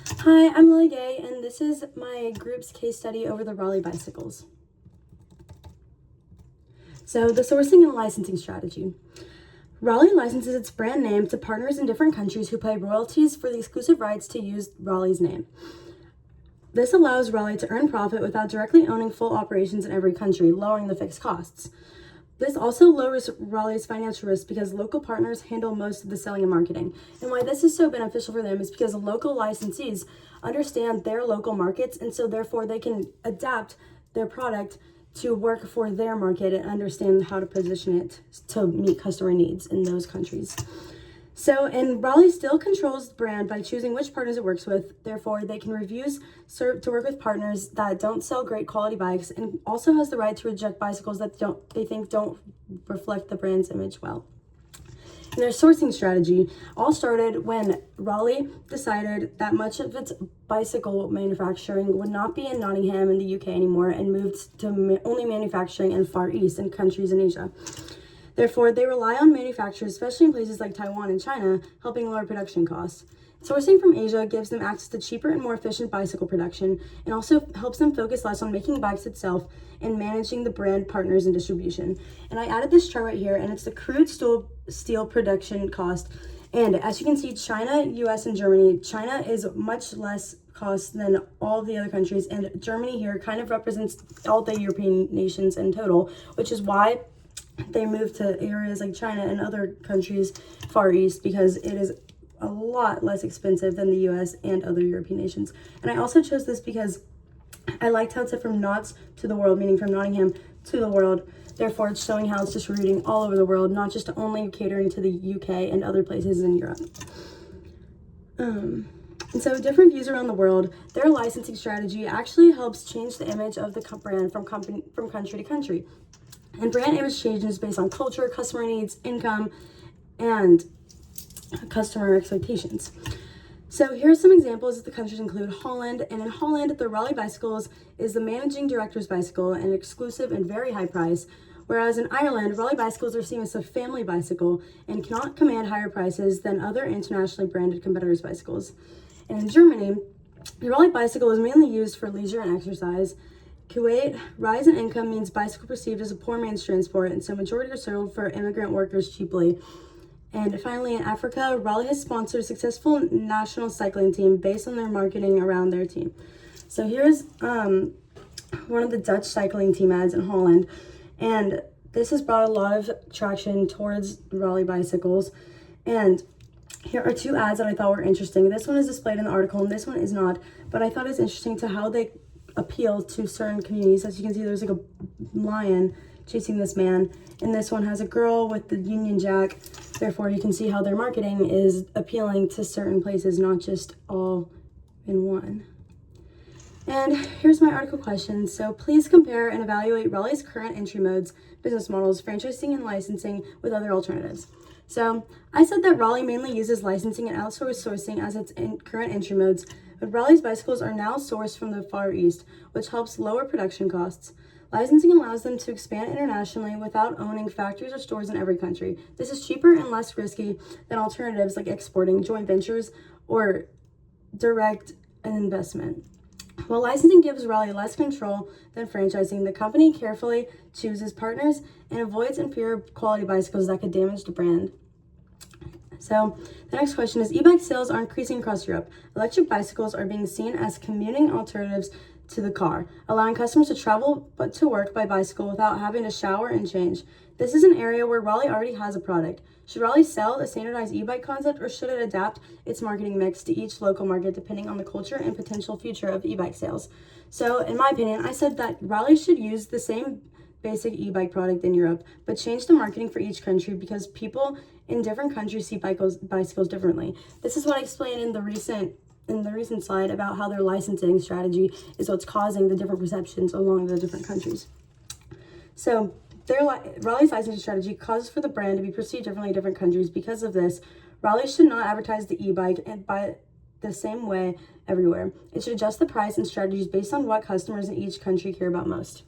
Hi, I'm Lily Gay, and this is my group's case study over the Raleigh bicycles. So, the sourcing and licensing strategy. Raleigh licenses its brand name to partners in different countries who pay royalties for the exclusive rights to use Raleigh's name. This allows Raleigh to earn profit without directly owning full operations in every country, lowering the fixed costs. This also lowers Raleigh's financial risk because local partners handle most of the selling and marketing. And why this is so beneficial for them is because local licensees understand their local markets, and so therefore they can adapt their product to work for their market and understand how to position it to meet customer needs in those countries. And Raleigh still controls the brand by choosing which partners it works with. Therefore, they can refuse to work with partners that don't sell great quality bikes, and also has the right to reject bicycles that they think don't reflect the brand's image well. And their sourcing strategy all started when Raleigh decided that much of its bicycle manufacturing would not be in Nottingham in the UK anymore, and moved to only manufacturing in Far East and countries in Asia. Therefore, they rely on manufacturers, especially in places like Taiwan and China, helping lower production costs. Sourcing from Asia gives them access to cheaper and more efficient bicycle production, and also helps them focus less on making bikes itself and managing the brand partners and distribution. And I added this chart right here, and it's the crude steel production cost. And as you can see, China, US, and Germany, China is much less cost than all the other countries, and Germany here kind of represents all the European nations in total, which is why they moved to areas like China and other countries Far East, because it is a lot less expensive than the US and other European nations. And I also chose this because I liked how it said from Notts to the world, meaning from Nottingham to the world. Therefore, it's showing how it's distributing all over the world, not just only catering to the UK and other places in Europe. And so different views around the world, their licensing strategy actually helps change the image of the brand from country to country. And brand image changes based on culture, customer needs, income, and customer expectations. So here's some examples of the countries include Holland. And in Holland, the Raleigh bicycles is the managing director's bicycle, an exclusive and very high price. Whereas in Ireland, Raleigh bicycles are seen as a family bicycle and cannot command higher prices than other internationally branded competitors' bicycles. And in Germany, the Raleigh bicycle is mainly used for leisure and exercise. Kuwait, rise in income means bicycle perceived as a poor man's transport, and so majority are sold for immigrant workers cheaply. And finally, in Africa, Raleigh has sponsored a successful national cycling team based on their marketing around their team. So here's one of the Dutch cycling team ads in Holland, and this has brought a lot of traction towards Raleigh bicycles. And here are two ads that I thought were interesting. This one is displayed in the article, and this one is not, but I thought it's interesting to how they appeal to certain communities. As you can see, there's like a lion chasing this man, and this one has a girl with the Union Jack. Therefore, you can see how their marketing is appealing to certain places, not just all in one. And here's my article question. So please compare and evaluate Raleigh's current entry modes, business models, franchising, and licensing with other alternatives. So I said that Raleigh mainly uses licensing and outsourced sourcing as its current entry modes, but Raleigh's bicycles are now sourced from the Far East, which helps lower production costs. Licensing allows them to expand internationally without owning factories or stores in every country. This is cheaper and less risky than alternatives like exporting, joint ventures, or direct investment. While licensing gives Raleigh less control than franchising, the company carefully chooses partners and avoids inferior quality bicycles that could damage the brand. So the next question is, e-bike sales are increasing across Europe. Electric bicycles are being seen as commuting alternatives to the car, allowing customers to travel to work by bicycle without having to shower and change. This is an area where Raleigh already has a product. Should Raleigh sell a standardized e-bike concept, or should it adapt its marketing mix to each local market depending on the culture and potential future of e-bike sales? So in my opinion, I said that Raleigh should use the same basic e-bike product in Europe, but change the marketing for each country because people in different countries see bicycles differently. This is what I explained in the recent slide about how their licensing strategy is what's causing the different perceptions along the different countries. So Raleigh's licensing strategy causes for the brand to be perceived differently in different countries. Because of this, Raleigh should not advertise the e-bike and by the same way everywhere. It should adjust the price and strategies based on what customers in each country care about most.